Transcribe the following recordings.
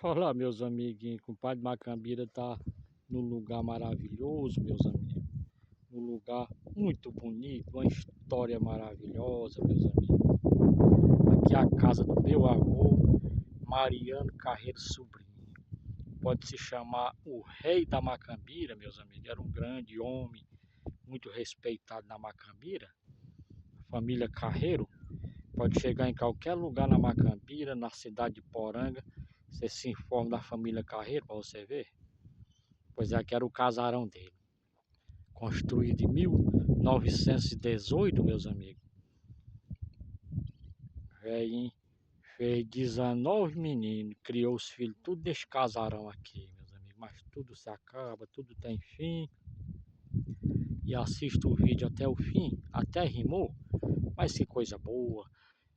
Olá, meus amiguinhos, compadre Macambira tá num lugar maravilhoso, meus amigos. Um lugar muito bonito, uma história maravilhosa, meus amigos. Aqui é a casa do meu avô, Mariano Carreiro Sobrinho. Pode se chamar o rei da Macambira, meus amigos. Era um grande homem, muito respeitado na Macambira. Família Carreiro. Pode chegar em qualquer lugar na Macambira, na cidade de Poranga. Você se informa da família Carreiro para você ver. Pois é, que era o casarão dele. Construído em 1918, meus amigos. Velhinho fez 19 meninos, criou os filhos, tudo nesse casarão aqui, meus amigos. Mas tudo se acaba, tudo tem fim. E assista o vídeo até o fim, até rimou. Mas que coisa boa.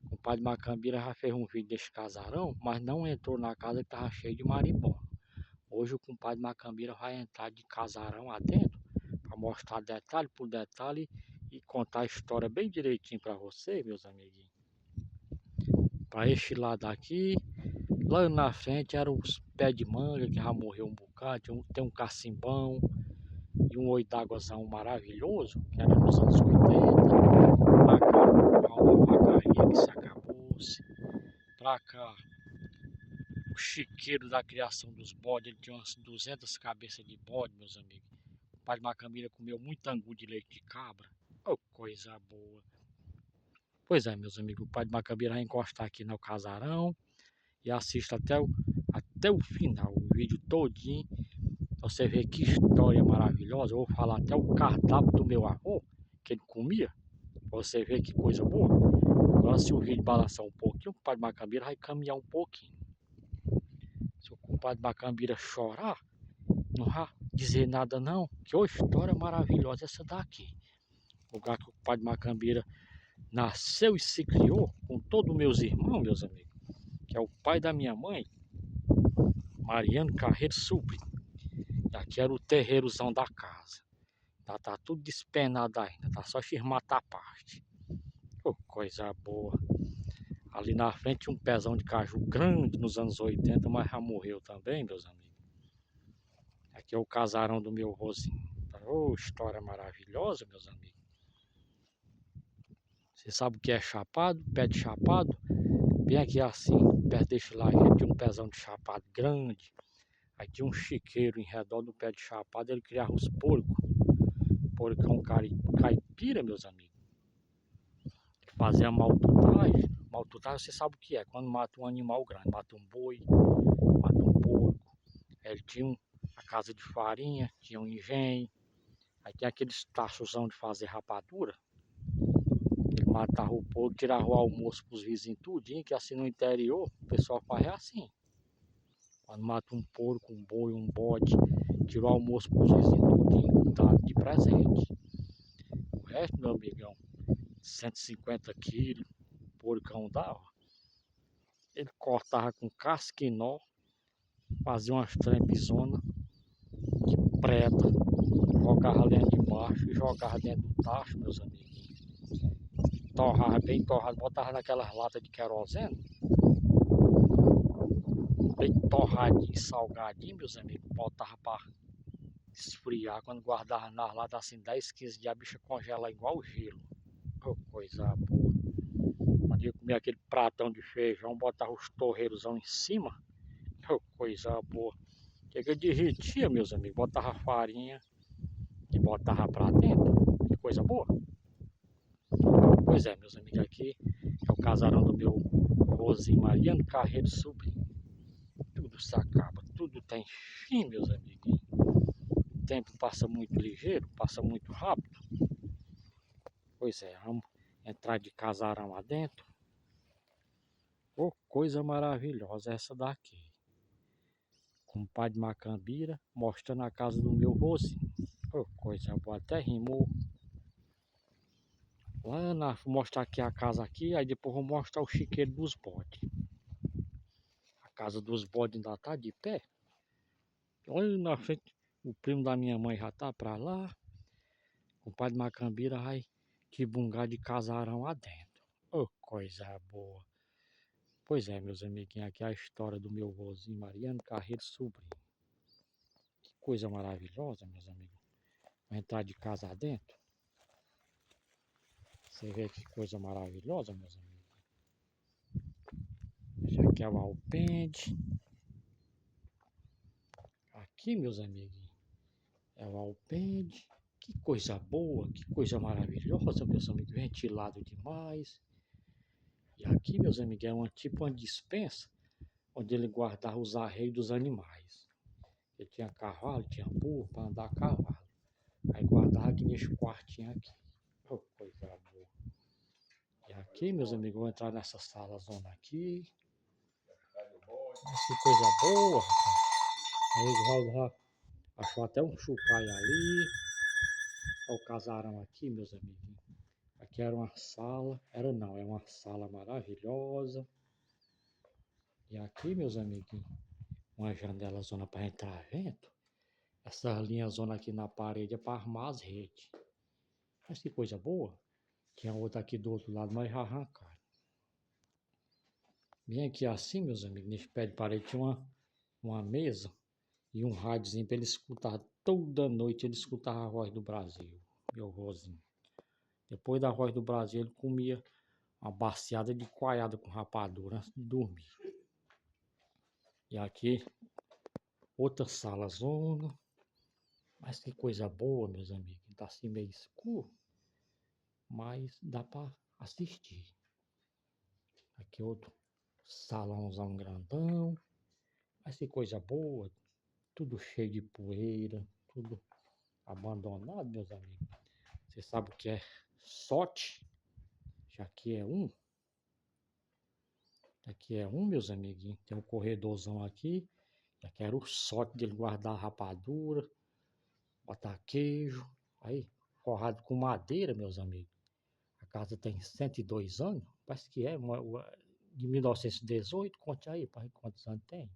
O compadre Macambira já fez um vídeo desse casarão, mas não entrou na casa que estava cheio de marimbondo. Hoje o compadre Macambira vai entrar de casarão lá dentro para mostrar detalhe por detalhe e contar a história bem direitinho para você, meus amiguinhos. Para este lado aqui, lá na frente eram os pés de manga que já morreu um bocado, tem um cacimbão e um oi d'águazão maravilhoso, que era nos anos 80. Pra cá, o da vacaria que se acabou-se. Pra cá, o chiqueiro da criação dos bodes, ele tinha umas 200 cabeças de bode, meus amigos. O pai de Macambira comeu muito angu de leite de cabra. Oh, coisa boa. Pois é, meus amigos, o pai de Macambira vai encostar aqui no casarão e assista até o final, o vídeo todinho. Pra você ver que história maravilhosa. Eu vou falar até o cardápio do meu avô, que ele comia. Pra você ver que coisa boa. Agora, se o vídeo balançar um pouquinho, o compadre Macambira vai caminhar um pouquinho. Se o compadre Macambira chorar, não vai dizer nada não. Que ô história maravilhosa essa daqui. O lugar que o compadre Macambira nasceu e se criou com todos os meus irmãos, meus amigos. Que é o pai da minha mãe, Mariano Carreiro Sobrinho. E aqui era o terreirozão da casa. Tá tudo despenado ainda, tá só firmata a parte. Oh, coisa boa. Ali na frente um pezão de caju grande nos anos 80, mas já morreu também, meus amigos. Aqui é o casarão do meu vozinho. Oh, história maravilhosa, meus amigos. Você sabe o que é chapado? Pé de chapado? Bem aqui assim, perto deste lajeiro, tinha um pezão de chapado grande. Aí tinha um chiqueiro em redor do pé de chapado, ele criava os porcos. Porcão caipira, meus amigos. Fazia maltutagem. Maltutagem você sabe o que é, quando mata um animal grande. Mata um boi, mata um porco. Ele tinha a casa de farinha, tinha um engenho. Aí tem aqueles tachozão de fazer rapadura. Ele matava o porco, tirava o almoço pros vizinhos tudinho, que assim no interior o pessoal faz assim. Quando mata um porco, um boi, um bode, tira o almoço pros vizinhos tudinho, tá de presente. O resto, meu amigão, 150 quilos, porcão dava. Ele cortava com casquinó, fazia umas trempezonas de preta, jogava lenha de baixo e jogava dentro do tacho, meus amigos. Torrava bem torrado, botava naquelas latas de querosene, bem torradinho, salgadinho, meus amigos. Botava para esfriar, quando guardava nas latas assim 10, 15 dias, a bicha congela igual gelo. Oh, coisa boa. Quando eu comia aquele pratão de feijão, botava os torreiros em cima. Oh, coisa boa. Que eu derretia, meus amigos. Botava farinha e botava pra dentro. Que coisa boa. Pois é, meus amigos, aqui é o casarão do meu vozinho Mariano Carreiro Sobrinho. Tudo se acaba, tudo tem fim, meus amigos. O tempo passa muito ligeiro, passa muito rápido. Pois é, vamos entrar de casarão lá dentro. Oh, coisa maravilhosa essa daqui. Compadre Macambira mostrando a casa do meu vozinho. Oh, coisa boa, até rimou. Lá vou mostrar aqui a casa aqui, aí depois vou mostrar o chiqueiro dos bodes. A casa dos bodes ainda tá de pé. Olha na frente, o primo da minha mãe já tá pra lá. O pai de Macambira vai que bungar de casarão lá dentro. Oh, coisa boa. Pois é, meus amiguinhos, aqui é a história do meu vozinho Mariano Carreiro Sobrinho. Que coisa maravilhosa, meus amigos. Vai entrar de casa adentro. Você vê que coisa maravilhosa, meus amigos. Já aqui é o alpendre. Aqui, meus amiguinhos, é o alpendre. Que coisa boa, que coisa maravilhosa, meus amigos. Ventilado demais. E aqui, meus amigos, é tipo uma despensa onde ele guardava os arreios dos animais. Ele tinha cavalo, tinha burro para andar a cavalo. Aí guardava aqui nesse quartinho aqui. Oh, coisa boa. E aqui, meus amigos, vou entrar nessa sala zona aqui. Que coisa boa, rapaz. Aí o Raul achou até um chucalho ali. Olha o casarão aqui, meus amigos. Aqui era uma sala. Era não, é uma sala maravilhosa. E aqui, meus amiguinhos, uma janela zona para entrar vento. Essa linha zona aqui na parede é para armar as redes. Mas que coisa boa. Tinha outra aqui do outro lado, mas já arrancaram. Bem aqui assim, meus amigos, nesse pé de parede tinha uma mesa e um rádiozinho para ele escutar. Toda noite ele escutava a voz do Brasil, meu vozinho. Depois da voz do Brasil ele comia uma baciada de coalhada com rapadura antes de dormir. E aqui, outra sala zona. Mas que coisa boa, meus amigos. Tá assim meio escuro, mas dá para assistir. Aqui outro salãozão grandão. Mas que coisa boa. Tudo cheio de poeira, tudo abandonado, meus amigos. Você sabe o que é sorte? Já que é um. Aqui é um, meus amiguinhos. Tem um corredorzão aqui. Já que era o sorte dele guardar rapadura, botar queijo. Aí, forrado com madeira, meus amigos. A casa tem 102 anos. Parece que é de 1918. Conte aí, para quantos anos tem.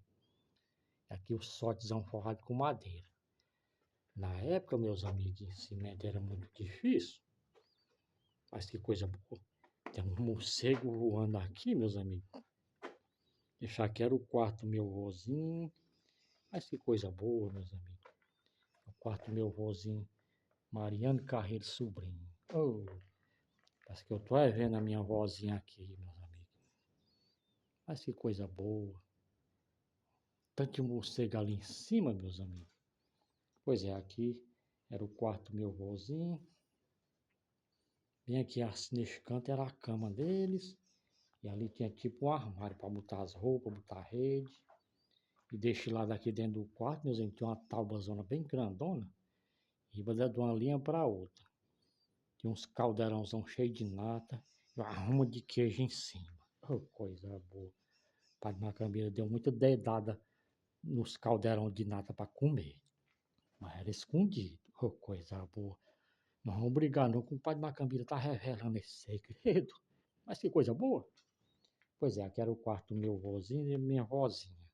Aqui o sortezão forrado com madeira. Na época, meus amigos, cimento era muito difícil. Mas que coisa boa. Tem um morcego voando aqui, meus amigos. Deixar que era o quarto meu vozinho. Mas que coisa boa, meus amigos. O quarto meu vozinho, Mariano Carreiro Sobrinho. Oh, parece que eu tô vendo a minha vozinha aqui, meus amigos. Mas que coisa boa. Tanto de morcego ali em cima, meus amigos. Pois é, aqui era o quarto meu vozinho. Bem aqui neste canto era a cama deles. E ali tinha tipo um armário para botar as roupas, botar a rede. E deixei lá daqui dentro do quarto, meus amigos, tinha uma taubazona bem grandona. Riba de uma linha para outra. Tinha uns caldeirãozão cheio de nata. E uma ruma de queijo em cima. Oh, coisa boa. O Padre Macambira deu muita dedada nos caldeirão de nata para comer. Mas era escondido. Oh, coisa boa. Não vamos brigar não, que o Padre Macambira tá revelando esse segredo. Mas que coisa boa. Pois é, aqui era o quarto do meu vozinho e minha vozinha.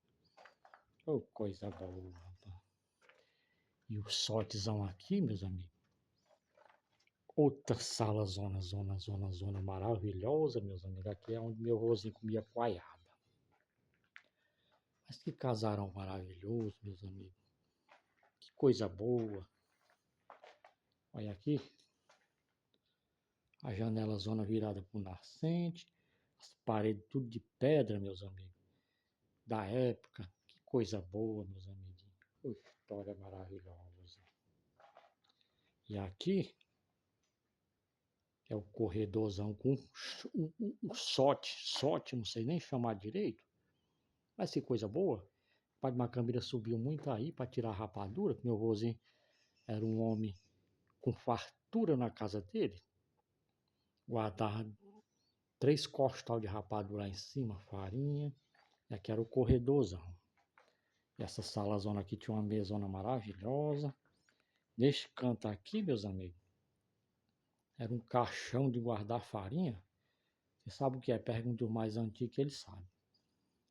Oh, coisa boa, rapaz. E o sortezão aqui, meus amigos. Outra sala, zona maravilhosa, meus amigos. Aqui é onde meu vozinho comia coalhada. Mas que casarão maravilhoso, meus amigos. Que coisa boa. Olha aqui. A janela zona virada para o nascente. As paredes tudo de pedra, meus amigos. Da época. Que coisa boa, meus amigos. Que história maravilhosa. E aqui é o corredorzão com um sorte, não sei nem chamar direito. Mas que coisa boa. O Padre Macambira subiu muito aí para tirar a rapadura, que meu vozinho era um homem com fartura na casa dele. Guardava 3 costal de rapadura lá em cima, farinha. E aqui era o corredorzão. E essa salazona aqui tinha uma mesona maravilhosa. Neste canto aqui, meus amigos, era um caixão de guardar farinha. Você sabe o que é? Pergunta os mais antigos que eles sabem.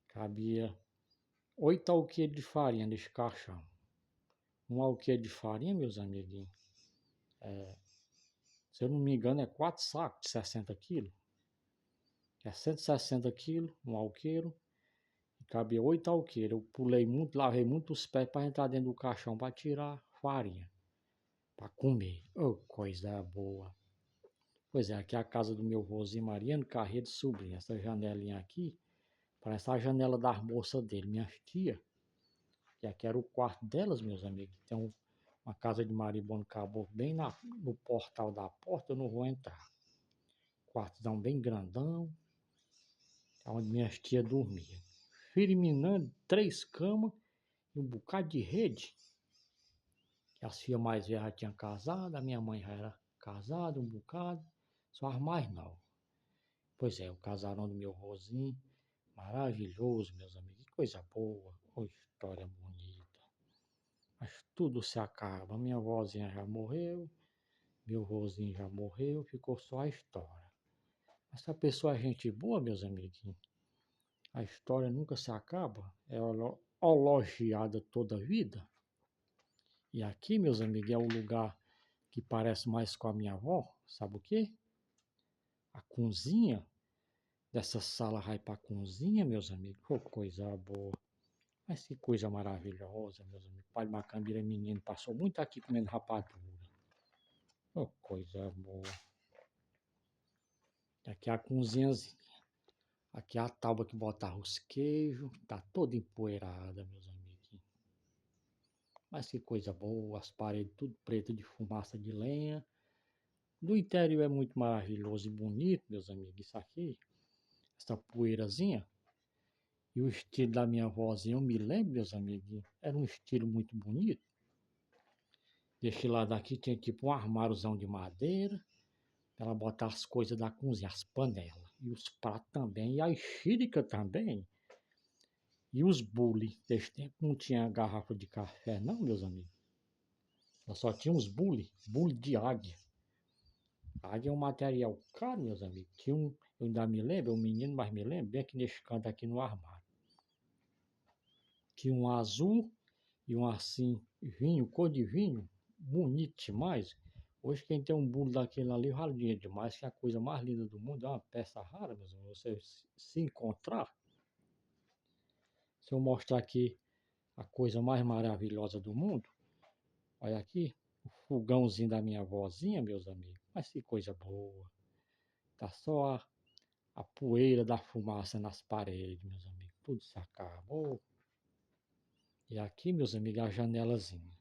Cabia 8 alqueires de farinha nesse caixão. Um alqueire de farinha, meus amiguinhos, se eu não me engano, é 4 sacos de 60 quilos. É 160 quilos, um alqueiro. E cabia 8 alqueiros. Eu pulei muito, lavei muito os pés para entrar dentro do caixão para tirar farinha, para comer. Oh, coisa boa. Pois é, aqui é a casa do meu vozinho Mariano Carreiro Sobrinho. Essa janelinha aqui parece a janela das moças dele, minhas tia. Que aqui era o quarto delas, meus amigos. Tem uma casa de maribondo caboclo bem no portal da porta, eu não vou entrar. Quartozão bem grandão, onde minhas tias dormiam. Firminando, 3 camas e um bocado de rede. As filhas mais velhas já tinham casado, a minha mãe já era casada um bocado, só as mais novas. Pois é, o casarão do meu vozinho, maravilhoso, meus amigos, que coisa boa, oh, história bonita. Mas tudo se acaba, minha vozinha já morreu, meu vozinho já morreu, ficou só a história. Mas se a pessoa é gente boa, meus amiguinhos, a história nunca se acaba, é elogiada toda a vida. E aqui, meus amigos, é o lugar que parece mais com a minha avó, sabe o quê? A cozinha. Dessa sala vai para a cozinha, meus amigos. Oh, coisa boa. Mas que coisa maravilhosa, meus amigos. Pai de Macambira menino passou muito aqui comendo rapadura. Oh, coisa boa. Aqui é a cozinhazinha. Aqui é a tábua que botava os queijos. Tá toda empoeirada, meus amigos. Mas que coisa boa. As paredes tudo preto de fumaça de lenha. Do interior é muito maravilhoso e bonito, meus amigos. Isso aqui, essa poeirazinha. E o estilo da minha vozinha, eu me lembro, meus amigos, era um estilo muito bonito. Deste lado aqui tinha tipo um armáriozão de madeira, para ela botar as coisas da cozinha, as panelas, e os pratos também, e as xírica também, e os bule. Desse tempo não tinha garrafa de café não, meus amigos. Ela só tinha uns bule de águia. Águia é um material caro, meus amigos. Tinha um, eu ainda me lembro, um menino, mas me lembro, bem aqui neste canto aqui no armário. Tinha um azul e um assim, vinho, cor de vinho, bonito demais. Hoje quem tem um bolo daquele ali vale dinheiro demais, que é a coisa mais linda do mundo, é uma peça rara, meus amigos, você se encontrar. Se eu mostrar aqui a coisa mais maravilhosa do mundo, olha aqui, o fogãozinho da minha vozinha, meus amigos, mas que coisa boa. Tá só a poeira da fumaça nas paredes, meus amigos, tudo se acabou. E aqui, meus amigos, a janelazinha.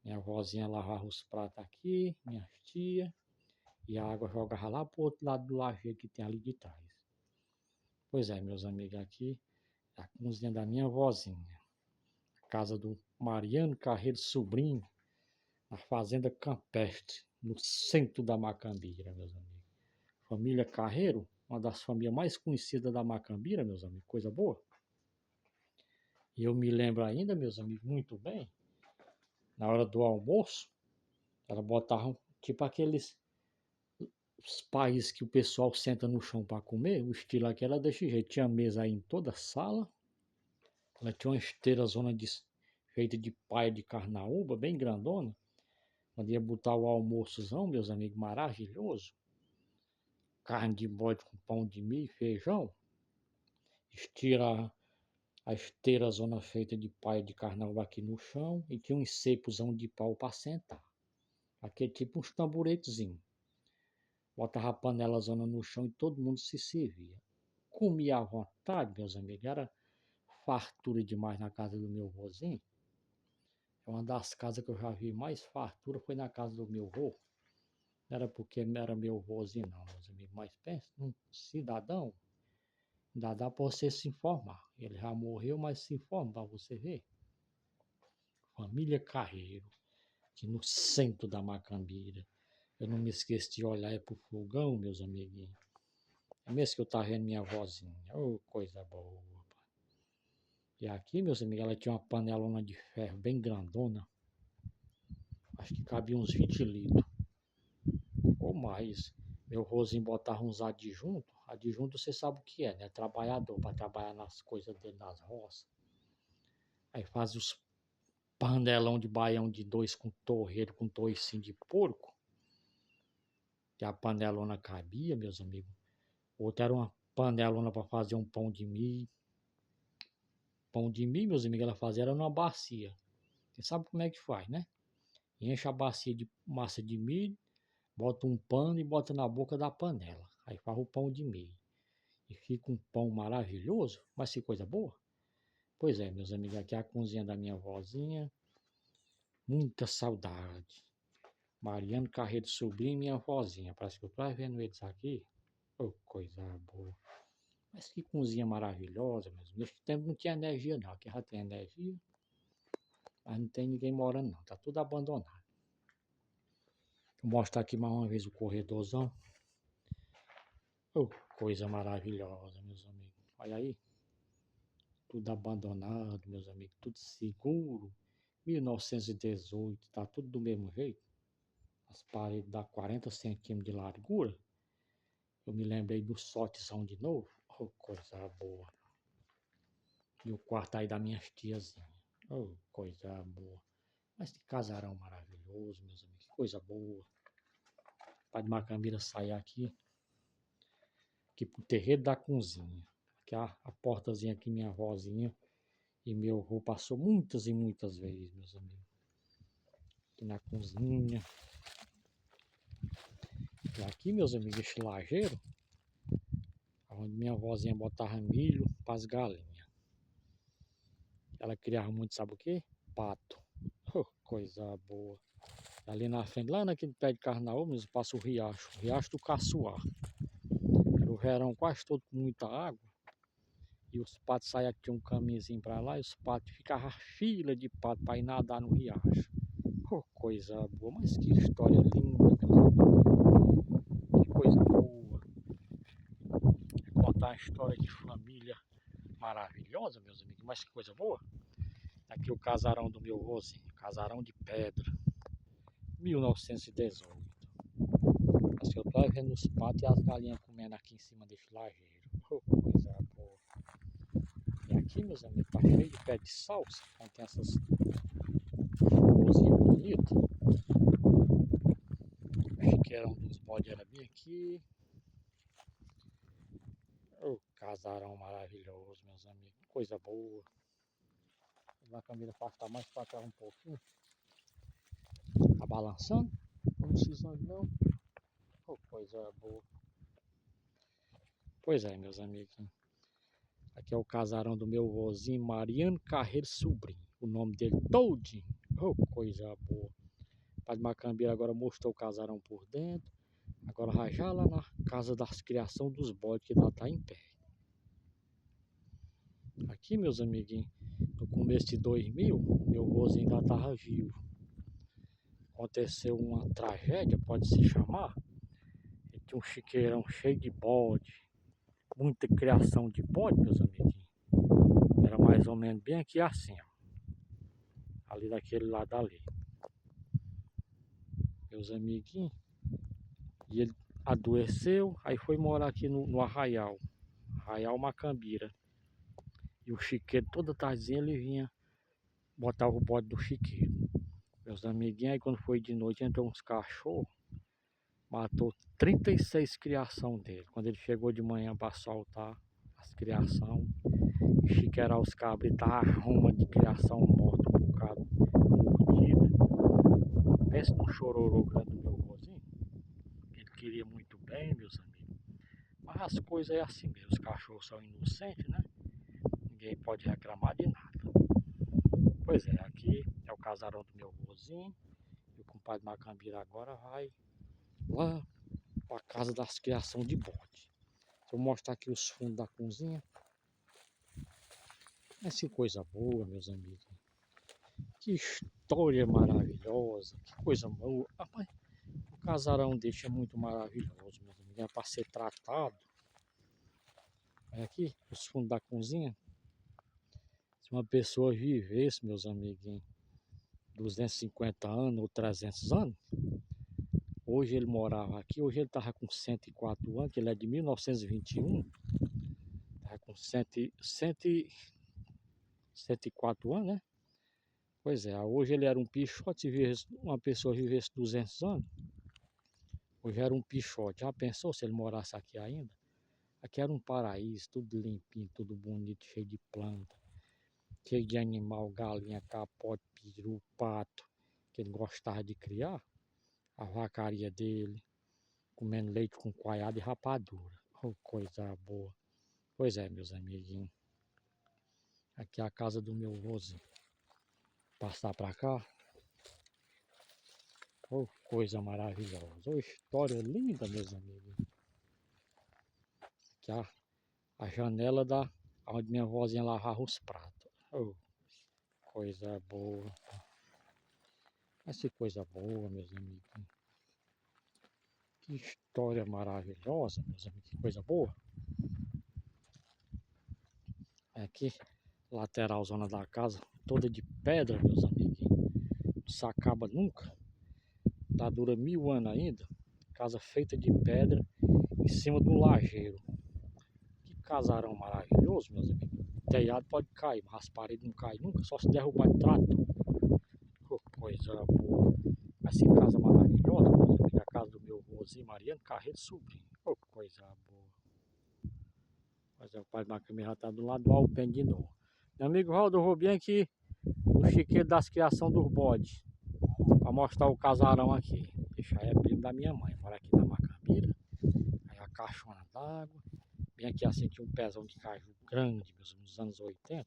Minha vozinha lavava os pratos aqui, minhas tia, e a água jogava lá pro outro lado do lajeiro que tem ali de trás. Pois é, meus amigos, aqui é a cozinha da minha vozinha. Casa do Mariano Carreiro Sobrinho, na Fazenda Campestre, no centro da Macambira, meus amigos. Família Carreiro, uma das famílias mais conhecidas da Macambira, meus amigos, coisa boa. E eu me lembro ainda, meus amigos, muito bem, na hora do almoço, ela botava tipo aqueles os países que o pessoal senta no chão para comer, o estilo aqui era desse jeito. Tinha mesa aí em toda a sala, ela tinha uma esteira feita de paia de carnaúba, bem grandona, onde ia botar o almoçozão, meus amigos, maravilhoso. Carne de bode com pão de milho, feijão. Estira a esteira zona feita de paia de carnaúba aqui no chão e tinha um cepozão de pau para sentar. Aqui é tipo uns tamburetezinhos. Botava a panela zona no chão e todo mundo se servia. Comia à vontade, meus amigos. Era fartura demais na casa do meu vozinho. É uma das casas que eu já vi mais fartura foi na casa do meu vô. Não era porque era meu vozinho, não, meus amigos. Mas pensa, um cidadão, ainda dá para você se informar. Ele já morreu, mas se informa para você ver. Família Carreiro, aqui no centro da Macambira. Eu não me esqueço de olhar para o fogão, meus amiguinhos. É mesmo que eu tava vendo minha vozinha. Oh, coisa boa. E aqui, meus amigos, ela tinha uma panelona de ferro bem grandona. Acho que cabia uns 20 litros. Ou mais. Meu vozinho botava uns adjuntos. Adjunto você sabe o que é, né? Trabalhador, para trabalhar nas coisas dele, nas roças. Aí faz os panelão de baião de 2 com torreiro, com toicinho de porco. Que a panelona cabia, meus amigos. Outra era uma panelona para fazer um pão de milho. Pão de milho, meus amigos, ela fazia era numa bacia. Você sabe como é que faz, né? Enche a bacia de massa de milho, bota um pano e bota na boca da panela. Aí faz o pão de milho. E fica um pão maravilhoso. Mas que coisa boa. Pois é, meus amigos, aqui é a cozinha da minha vozinha. Muita saudade. Mariano Carreiro Sobrinho e minha vozinha. Parece que eu tô vendo eles aqui. Oh, coisa boa. Mas que cozinha maravilhosa, meus amigos. Nesse tempo não tinha energia não. Aqui já tem energia. Mas não tem ninguém morando não. Tá tudo abandonado. Vou mostrar aqui mais uma vez o corredorzão. Oh, coisa maravilhosa, meus amigos. Olha aí. Tudo abandonado, meus amigos. Tudo seguro. 1918. Tá tudo do mesmo jeito. As paredes dá 40 centímetros de largura. Eu me lembrei do sortezão de novo. Oh, coisa boa. E o quarto aí das minhas tiazinhas. Oh, coisa boa. Mas que casarão maravilhoso, meus amigos. Que coisa boa. Pai de Macambira sair aqui pro terreiro da cozinha. Aqui a portazinha aqui, minha vozinha e meu avô passou muitas e muitas vezes, meus amigos. Aqui na cozinha. E aqui, meus amigos, esse lajeiro, onde minha vozinha botava milho para as galinhas. Ela criava muito, sabe o quê? Pato. Oh, coisa boa. Ali na frente, lá naquele pé de carnaúba, mesmo passa o Riacho do Caçoar. Era o verão quase todo com muita água. E os patos saíam aqui, tinha um caminhozinho pra lá, e os patos ficavam fila de pato para ir nadar no riacho. Oh, coisa boa, mas que história linda, meus amigos. Que coisa boa. Contar uma história de família maravilhosa, meus amigos, mas que coisa boa. Aqui o casarão do meu vozinho, casarão de pedra, 1918. Assim, eu tô vendo os patos e as galinhas comendo aqui em cima desse lajeiro. Oh, coisa boa. E aqui, meus amigos, tá cheio de pé de salsa, onde tem essas florzinhas bonitas. O chiqueirão dos bodes era bem aqui. Oh, casarão maravilhoso, meus amigos, coisa boa. A câmera afastar mais pra cá um pouquinho. Tá balançando? Não precisando não. Oh, coisa boa. Pois é, meus amigos. Aqui é o casarão do meu vozinho Mariano Carreiro Sobrinho. O nome dele todinho. Oh, coisa boa. O pai de Macambira agora mostrou o casarão por dentro. Agora vai já lá na casa das criação dos bodes que ainda tá em pé. Aqui, meus amiguinhos, no começo de 2000, meu vozinho ainda tava vivo. Aconteceu uma tragédia, pode se chamar. Ele tinha um chiqueirão cheio de bode. Muita criação de bode, meus amiguinhos. Era mais ou menos bem aqui assim, ó. Ali daquele lado ali. Meus amiguinhos. E ele adoeceu, aí foi morar aqui no Arraial. Arraial Macambira. E o chiqueiro, toda tardezinha ele vinha, botava o bode do chiqueiro. Meus amiguinhos, aí quando foi de noite, entrou uns cachorros, matou 36 criação dele. Quando ele chegou de manhã para soltar as criação, e chiqueirar os cabos, tava arruma de criação morta, um bocado mordida. Pensa num chororô grande do meu vozinho. Ele queria muito bem, meus amigos. Mas as coisas é assim mesmo, os cachorros são inocentes, né? Ninguém pode reclamar de nada. Pois é, aqui é o casarão do meu vozinho. E o compadre Macambira agora vai lá para casa das criação de bode. Vou mostrar aqui os fundos da cozinha. Mas que coisa boa, meus amigos. Que história maravilhosa. Que coisa boa. Rapaz, o casarão desse é muito maravilhoso, meus amigos. É para ser tratado. Olha aqui os fundos da cozinha. Se uma pessoa vivesse, meus amiguinhos, 250 anos ou 300 anos, hoje ele morava aqui, hoje ele estava com 104 anos, que ele é de 1921, estava com 104 anos, né? Pois é, hoje ele era um pichote, se vivesse, uma pessoa vivesse 200 anos, hoje era um pichote. Já pensou se ele morasse aqui ainda? Aqui era um paraíso, tudo limpinho, tudo bonito, cheio de planta, cheio de animal, galinha, capote, peru, pato, que ele gostava de criar, a vacaria dele, comendo leite com coalhada e rapadura. Oh, coisa boa. Pois é, meus amiguinhos. Aqui é a casa do meu vozinho. Passar pra cá. Oh, coisa maravilhosa. Oh, história linda, meus amigos. Aqui a janela da onde minha vozinha lavava os pratos. Oh, coisa boa. Essa coisa boa, meus amigos. Que história maravilhosa, meus amigos. Que coisa boa. Aqui, lateral zona da casa, toda de pedra, meus amigos. Não se acaba nunca. Tá dura 1000 anos ainda. Casa feita de pedra em cima do lajeiro. Que casarão maravilhoso, meus amigos. O telhado pode cair, mas as paredes não caem nunca, só se derrubar de trator. Oh, coisa boa. Essa casa maravilhosa, meus amigos. A casa do meu vozinho Mariano Carreiro Sobrinho. Oh, coisa boa. Mas o pai do Macamê já tá do lado do Alpen de novo. Meu amigo Valdo, eu vou bem aqui no chiqueiro das criações dos bodes. Pra mostrar o casarão aqui. Deixa aí, é primo da minha mãe. Mora aqui na Macambira. Aí a caixona d'água. Bem aqui assim tinha um pezão de caju grande, meus nos anos 80.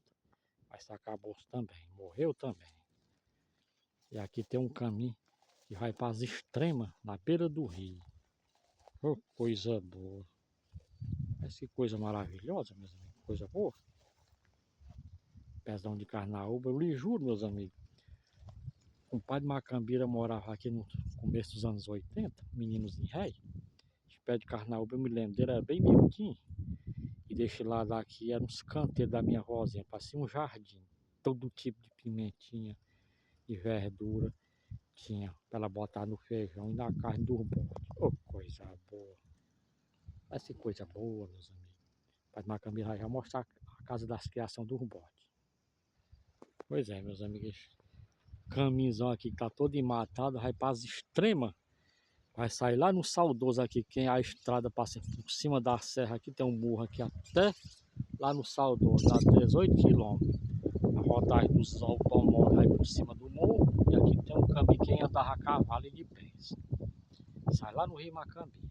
Mas acabou também. Morreu também. E aqui tem um caminho que vai para as extremas, na beira do rio. Oh, coisa boa. Mas que coisa maravilhosa, meus amigos. Coisa boa. Pezão de carnaúba. Eu lhe juro, meus amigos. O pai de Macambira morava aqui no começo dos anos 80, meninos em ré. Esse pé de carnaúba, eu me lembro dele, era bem miudinho. E desse lado aqui era uns canteiros da minha vozinha, parecia um jardim. Todo tipo de pimentinha, de verdura tinha pra ela botar no feijão e na carne do bode. Oh, coisa boa. Essa coisa boa, meus amigos. Pai de Macambira já mostrar a casa das criações do bode. Pois é, meus amigos. Caminhozão aqui que tá todo enmatado, vai para as extremas. Vai sair lá no Saudoso aqui, quem a estrada passa por cima da serra aqui, tem um morro aqui até lá no Saudoso, dá 18 quilômetros. A rodagem dos automóveis aí por cima do morro, e aqui tem um caminho quem andava a cavalo e de pés. Sai lá no Rio Macambi.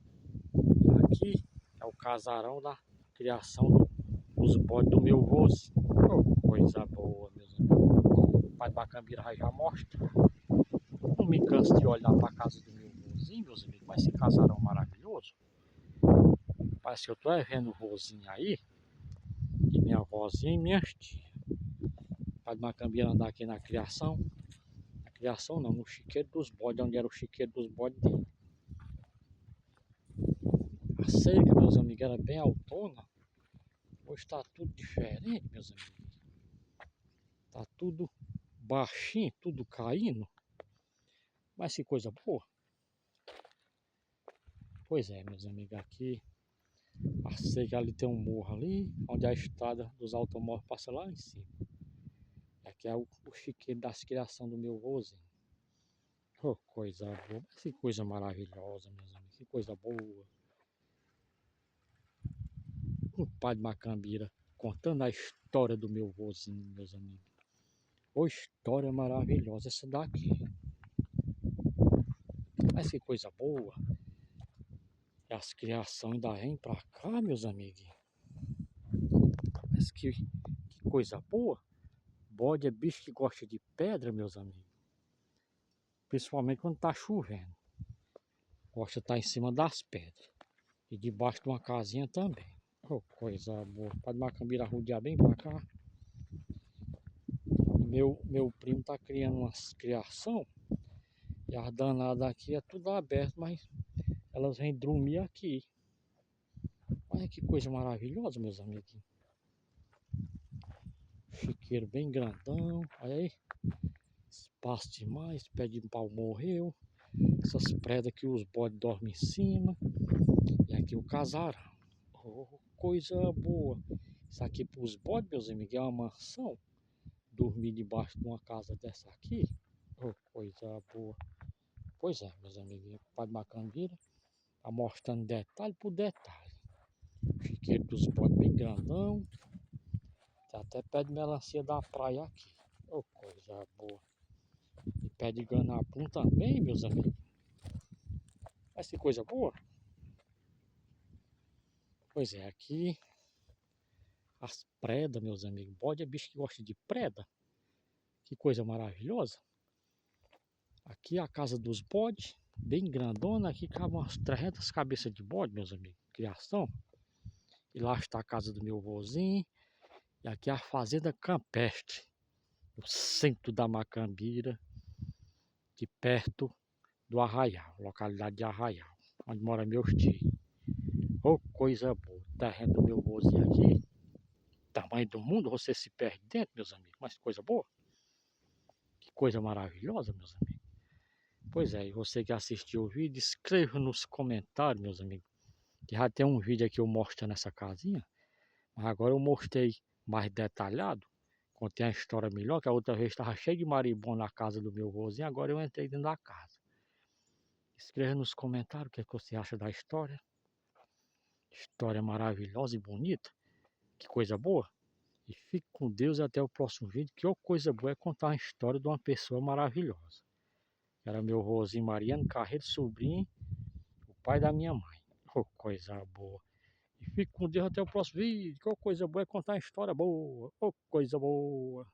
Aqui é o casarão da criação dos bodes do meu voz. Oh, coisa boa, meus amigos. O pai do Macambira já mostra. Não me canso de olhar para a casa do meu vozinho, meus amigos, mas esse casarão maravilhoso. Parece que eu tô vendo o vozinho aí, e minha vozinha e minhas tias. O pai do Macambira andar aqui na criação. Na criação não, no chiqueiro dos bodes, onde era o chiqueiro dos bodes dele. A cerca, meus amigos, era bem autona. Hoje tá tudo diferente, meus amigos. Tá tudo baixinho, tudo caindo. Mas que coisa boa. Pois é, meus amigos, aqui a cerca ali tem um morro ali, onde a estrada dos automóveis passa lá em cima. E aqui é o chiqueiro das criações do meu vozinho. Oh, coisa boa. Que coisa maravilhosa, meus amigos. Que coisa boa. O pai de Macambira contando a história do meu vozinho, meus amigos. Oh, história maravilhosa essa daqui. Mas que coisa boa. E as criações ainda vêm pra cá, meus amigos. Mas que coisa boa. Bode é bicho que gosta de pedra, meus amigos. Principalmente quando tá chovendo. Gosta de estar em cima das pedras. E debaixo de uma casinha também. Oh, coisa boa. Pode Macambira rodear bem pra cá. E meu primo tá criando umas criação. E as danadas aqui é tudo aberto, mas elas vêm dormir aqui. Olha que coisa maravilhosa, meus amigos. Chiqueiro bem grandão. Olha aí. Espaço demais. Pé de pau morreu. Essas predas que os bodes dormem em cima. E aqui o casarão. Oh, coisa boa. Isso aqui para os bodes, meus amigos, é uma mansão. Dormir debaixo de uma casa dessa aqui. Oh, coisa boa. Pois é, meus amigos. O pai de Macambira tá mostrando detalhe por detalhe. Chiqueiro dos bodes bem grandão. Tem até pé de melancia da praia aqui. Ô, coisa boa. E pé de ganapum também, meus amigos. Mas que coisa boa. Pois é, aqui as predas, meus amigos. Bode é bicho que gosta de preda. Que coisa maravilhosa. Aqui é a casa dos bodes, bem grandona. Aqui cabem umas 300 cabeças de bode, meus amigos. Criação. E lá está a casa do meu vozinho. E aqui é a fazenda campestre. No centro da Macambira. De perto do Arraial. Localidade de Arraial. Onde mora meus tios. Ô, coisa boa. O terreno do meu vozinho aqui. Tamanho do mundo, você se perde dentro, meus amigos. Mas coisa boa. Que coisa maravilhosa, meus amigos. Pois é, e você que assistiu o vídeo, escreva nos comentários, meus amigos. Que já tem um vídeo aqui eu mostrando essa casinha. Mas agora eu mostrei mais detalhado. Contei a história melhor, que a outra vez estava cheio de marimbondo na casa do meu vozinho. Agora eu entrei dentro da casa. Escreva nos comentários o que, é que você acha da história. História maravilhosa e bonita. Que coisa boa. E fique com Deus e até o próximo vídeo. Que coisa boa é contar a história de uma pessoa maravilhosa. Era meu vozinho Mariano Carreiro, sobrinho, o pai da minha mãe. Oh, coisa boa. E fique com Deus até o próximo vídeo. Que coisa boa é contar uma história boa. Oh, coisa boa.